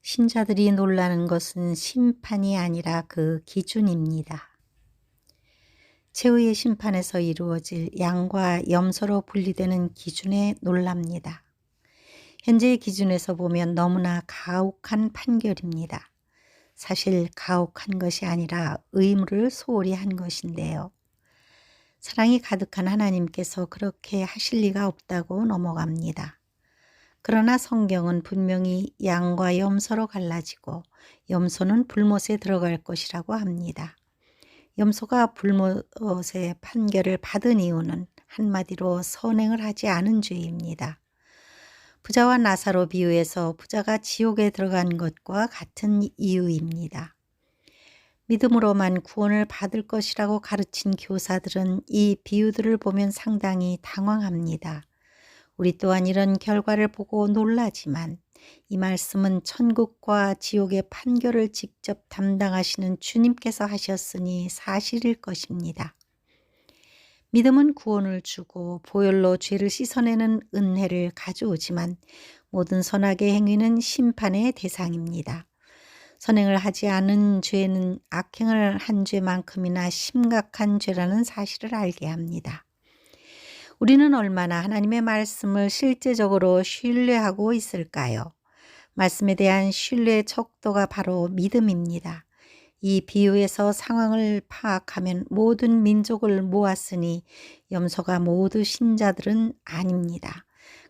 신자들이 놀라는 것은 심판이 아니라 그 기준입니다. 최후의 심판에서 이루어질 양과 염소로 분리되는 기준에 놀랍니다. 현재의 기준에서 보면 너무나 가혹한 판결입니다. 사실 가혹한 것이 아니라 의무를 소홀히 한 것인데요. 사랑이 가득한 하나님께서 그렇게 하실 리가 없다고 넘어갑니다. 그러나 성경은 분명히 양과 염소로 갈라지고 염소는 불못에 들어갈 것이라고 합니다. 염소가 불못의 판결을 받은 이유는 한마디로 선행을 하지 않은 죄입니다. 부자와 나사로 비유에서 부자가 지옥에 들어간 것과 같은 이유입니다. 믿음으로만 구원을 받을 것이라고 가르친 교사들은 이 비유들을 보면 상당히 당황합니다. 우리 또한 이런 결과를 보고 놀라지만 이 말씀은 천국과 지옥의 판결을 직접 담당하시는 주님께서 하셨으니 사실일 것입니다. 믿음은 구원을 주고 보혈로 죄를 씻어내는 은혜를 가져오지만 모든 선악의 행위는 심판의 대상입니다. 선행을 하지 않은 죄는 악행을 한 죄만큼이나 심각한 죄라는 사실을 알게 합니다. 우리는 얼마나 하나님의 말씀을 실제적으로 신뢰하고 있을까요? 말씀에 대한 신뢰의 척도가 바로 믿음입니다. 이 비유에서 상황을 파악하면 모든 민족을 모았으니 염소가 모두 신자들은 아닙니다.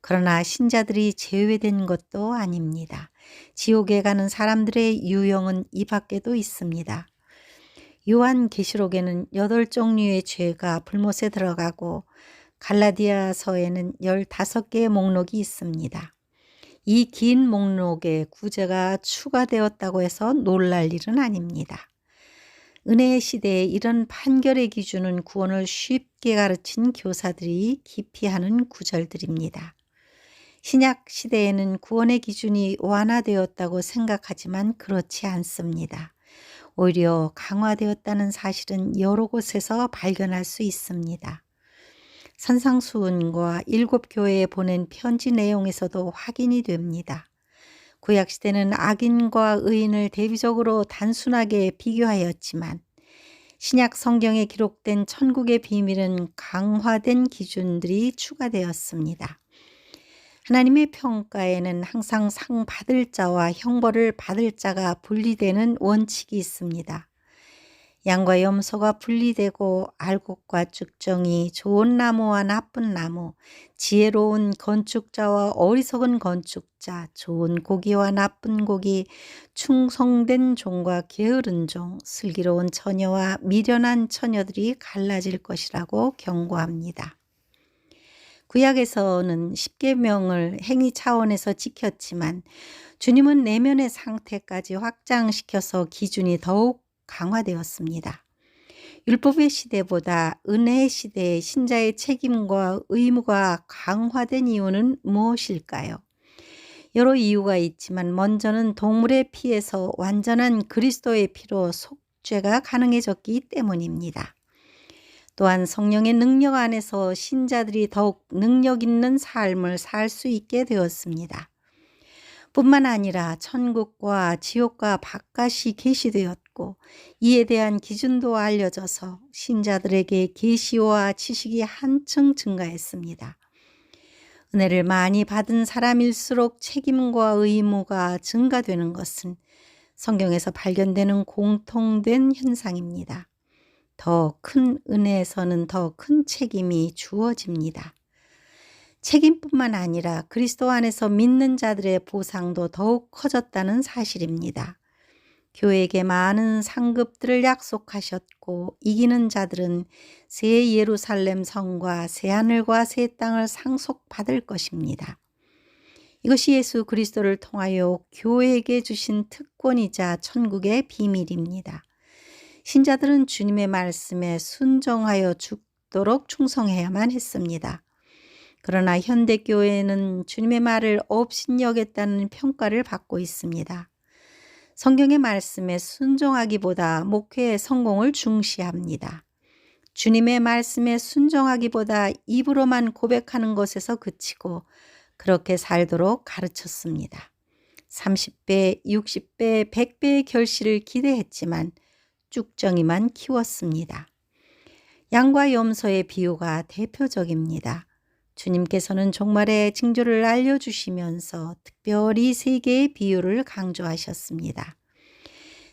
그러나 신자들이 제외된 것도 아닙니다. 지옥에 가는 사람들의 유형은 이 밖에도 있습니다. 요한계시록에는 8종류의 죄가 불못에 들어가고 갈라디아서에는 15개의 목록이 있습니다. 이 긴 목록에 구제가 추가되었다고 해서 놀랄 일은 아닙니다. 은혜의 시대에 이런 판결의 기준은 구원을 쉽게 가르친 교사들이 깊이 하는 구절들입니다. 신약 시대에는 구원의 기준이 완화되었다고 생각하지만 그렇지 않습니다. 오히려 강화되었다는 사실은 여러 곳에서 발견할 수 있습니다. 산상수훈과 7교회에 보낸 편지 내용에서도 확인이 됩니다. 구약시대는 악인과 의인을 대비적으로 단순하게 비교하였지만 신약 성경에 기록된 천국의 비밀은 강화된 기준들이 추가되었습니다. 하나님의 평가에는 항상 상 받을 자와 형벌을 받을 자가 분리되는 원칙이 있습니다. 양과 염소가 분리되고 알곡과 쭉정이, 좋은 나무와 나쁜 나무, 지혜로운 건축자와 어리석은 건축자, 좋은 고기와 나쁜 고기, 충성된 종과 게으른 종, 슬기로운 처녀와 미련한 처녀들이 갈라질 것이라고 경고합니다. 구약에서는 십계명을 행위 차원에서 지켰지만 주님은 내면의 상태까지 확장시켜서 기준이 더욱 강화되었습니다. 율법의 시대보다 은혜의 시대에 신자의 책임과 의무가 강화된 이유는 무엇일까요? 여러 이유가 있지만 먼저는 동물의 피에서 완전한 그리스도의 피로 속죄가 가능해졌기 때문입니다. 또한 성령의 능력 안에서 신자들이 더욱 능력 있는 삶을 살 수 있게 되었습니다. 뿐만 아니라 천국과 지옥과 바깥이 계시되었고 이에 대한 기준도 알려져서 신자들에게 계시와 지식이 한층 증가했습니다. 은혜를 많이 받은 사람일수록 책임과 의무가 증가되는 것은 성경에서 발견되는 공통된 현상입니다. 더 큰 은혜에서는 더 큰 책임이 주어집니다. 책임뿐만 아니라 그리스도 안에서 믿는 자들의 보상도 더욱 커졌다는 사실입니다. 교회에게 많은 상급들을 약속하셨고 이기는 자들은 새 예루살렘 성과 새 하늘과 새 땅을 상속받을 것입니다. 이것이 예수 그리스도를 통하여 교회에게 주신 특권이자 천국의 비밀입니다. 신자들은 주님의 말씀에 순종하여 죽도록 충성해야만 했습니다. 그러나 현대교회는 주님의 말을 업신여겼다는 평가를 받고 있습니다. 성경의 말씀에 순종하기보다 목회의 성공을 중시합니다. 주님의 말씀에 순종하기보다 입으로만 고백하는 것에서 그치고 그렇게 살도록 가르쳤습니다. 30배, 60배, 100배의 결실을 기대했지만 쭉정이만 키웠습니다. 양과 염소의 비유가 대표적입니다. 주님께서는 종말의 징조를 알려주시면서 특별히 세 개의 비유를 강조하셨습니다.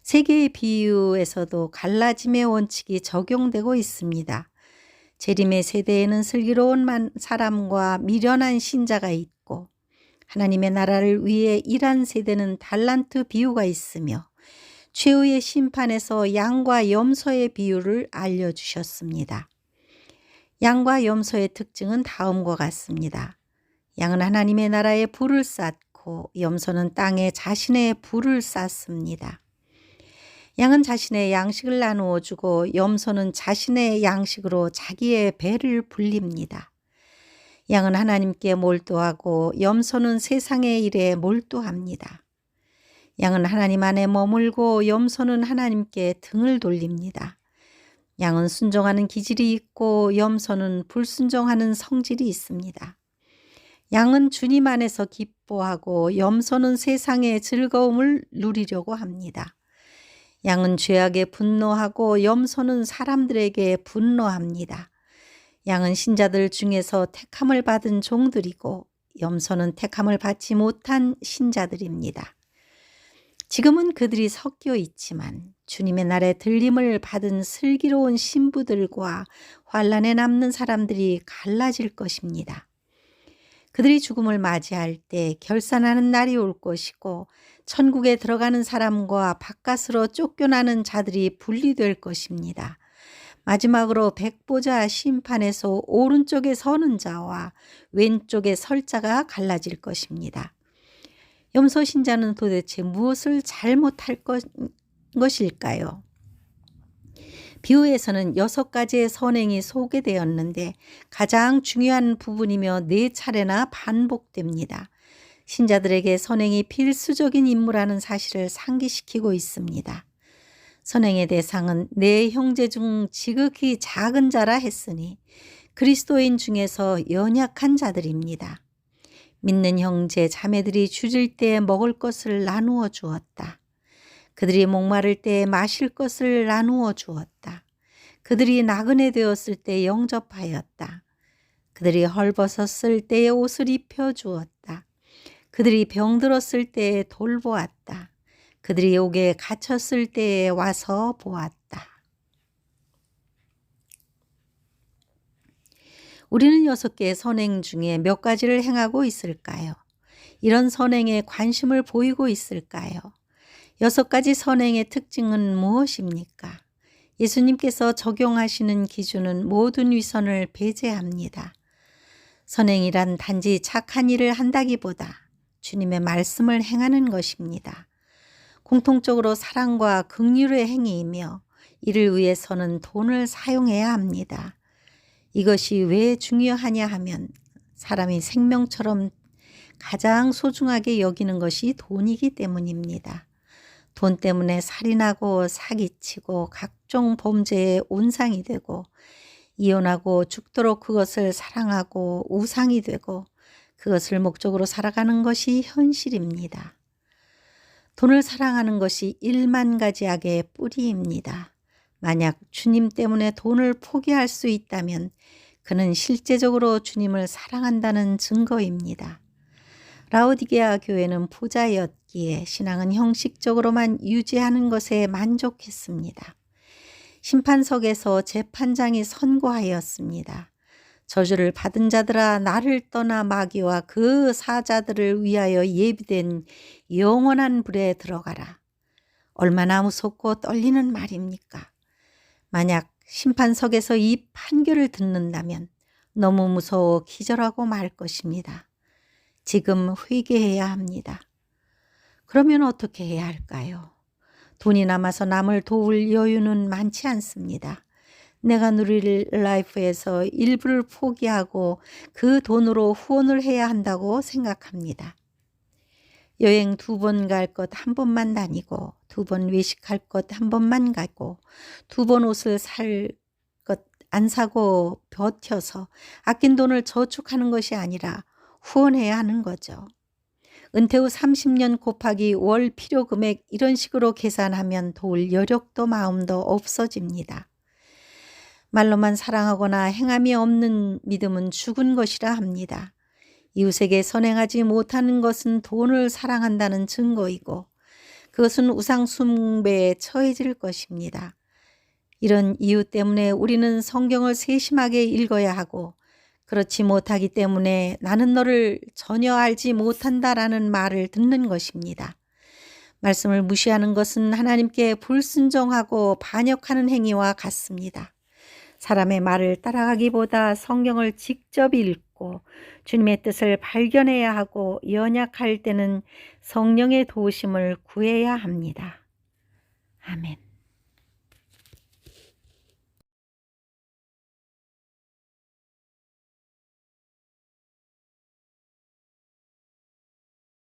세 개의 비유에서도 갈라짐의 원칙이 적용되고 있습니다. 재림의 세대에는 슬기로운 사람과 미련한 신자가 있고 하나님의 나라를 위해 일한 세대는 달란트 비유가 있으며 최후의 심판에서 양과 염소의 비유를 알려주셨습니다. 양과 염소의 특징은 다음과 같습니다. 양은 하나님의 나라에 불을 쌓고 염소는 땅에 자신의 불을 쌓습니다. 양은 자신의 양식을 나누어 주고 염소는 자신의 양식으로 자기의 배를 불립니다. 양은 하나님께 몰두하고 염소는 세상의 일에 몰두합니다. 양은 하나님 안에 머물고 염소는 하나님께 등을 돌립니다. 양은 순종하는 기질이 있고 염소는 불순종하는 성질이 있습니다. 양은 주님 안에서 기뻐하고 염소는 세상의 즐거움을 누리려고 합니다. 양은 죄악에 분노하고 염소는 사람들에게 분노합니다. 양은 신자들 중에서 택함을 받은 종들이고 염소는 택함을 받지 못한 신자들입니다. 지금은 그들이 섞여 있지만 주님의 날에 들림을 받은 슬기로운 신부들과 환란에 남는 사람들이 갈라질 것입니다. 그들이 죽음을 맞이할 때 결산하는 날이 올 것이고 천국에 들어가는 사람과 바깥으로 쫓겨나는 자들이 분리될 것입니다. 마지막으로 백보자 심판에서 오른쪽에 서는 자와 왼쪽에 설 자가 갈라질 것입니다. 염소 신자는 도대체 무엇을 잘못할 것일까요? 비유에서는 6가지의 선행이 소개되었는데 가장 중요한 부분이며 4차례나 반복됩니다. 신자들에게 선행이 필수적인 임무라는 사실을 상기시키고 있습니다. 선행의 대상은 내 형제 중 지극히 작은 자라 했으니 그리스도인 중에서 연약한 자들입니다. 믿는 형제 자매들이 주질 때 먹을 것을 나누어 주었다. 그들이 목마를 때 마실 것을 나누어 주었다. 그들이 나그네 되었을 때 영접하였다. 그들이 헐벗었을 때에 옷을 입혀 주었다. 그들이 병들었을 때에 돌보았다. 그들이 옥에 갇혔을 때에 와서 보았다. 우리는 6개의 선행 중에 몇 가지를 행하고 있을까요? 이런 선행에 관심을 보이고 있을까요? 6가지 선행의 특징은 무엇입니까? 예수님께서 적용하시는 기준은 모든 위선을 배제합니다. 선행이란 단지 착한 일을 한다기보다 주님의 말씀을 행하는 것입니다. 공통적으로 사랑과 긍휼의 행위이며 이를 위해서는 돈을 사용해야 합니다. 이것이 왜 중요하냐 하면 사람이 생명처럼 가장 소중하게 여기는 것이 돈이기 때문입니다. 돈 때문에 살인하고 사기치고 각종 범죄의 온상이 되고 이혼하고 죽도록 그것을 사랑하고 우상이 되고 그것을 목적으로 살아가는 것이 현실입니다. 돈을 사랑하는 것이 1만 가지 악의 뿌리입니다. 만약 주님 때문에 돈을 포기할 수 있다면 그는 실제적으로 주님을 사랑한다는 증거입니다. 라오디게아 교회는 부자였기에 신앙은 형식적으로만 유지하는 것에 만족했습니다. 심판석에서 재판장이 선고하였습니다. 저주를 받은 자들아 나를 떠나 마귀와 그 사자들을 위하여 예비된 영원한 불에 들어가라. 얼마나 무섭고 떨리는 말입니까? 만약 심판석에서 이 판결을 듣는다면 너무 무서워 기절하고 말 것입니다. 지금 회개해야 합니다. 그러면 어떻게 해야 할까요? 돈이 남아서 남을 도울 여유는 많지 않습니다. 내가 누릴 라이프에서 일부를 포기하고 그 돈으로 후원을 해야 한다고 생각합니다. 여행 2번 갈 것 1번만 다니고 2번 외식할 것 1번만 가고 2번 옷을 살 것 안 사고 버텨서 아낀 돈을 저축하는 것이 아니라 후원해야 하는 거죠. 은퇴 후 30년 곱하기 월 필요 금액 이런 식으로 계산하면 도울 여력도 마음도 없어집니다. 말로만 사랑하거나 행함이 없는 믿음은 죽은 것이라 합니다. 이웃에게 선행하지 못하는 것은 돈을 사랑한다는 증거이고 그것은 우상 숭배에 처해질 것입니다. 이런 이유 때문에 우리는 성경을 세심하게 읽어야 하고 그렇지 못하기 때문에 나는 너를 전혀 알지 못한다라는 말을 듣는 것입니다. 말씀을 무시하는 것은 하나님께 불순종하고 반역하는 행위와 같습니다. 사람의 말을 따라가기보다 성경을 직접 읽고 주님의 뜻을 발견해야 하고 연약할 때는 성령의 도우심을 구해야 합니다. 아멘.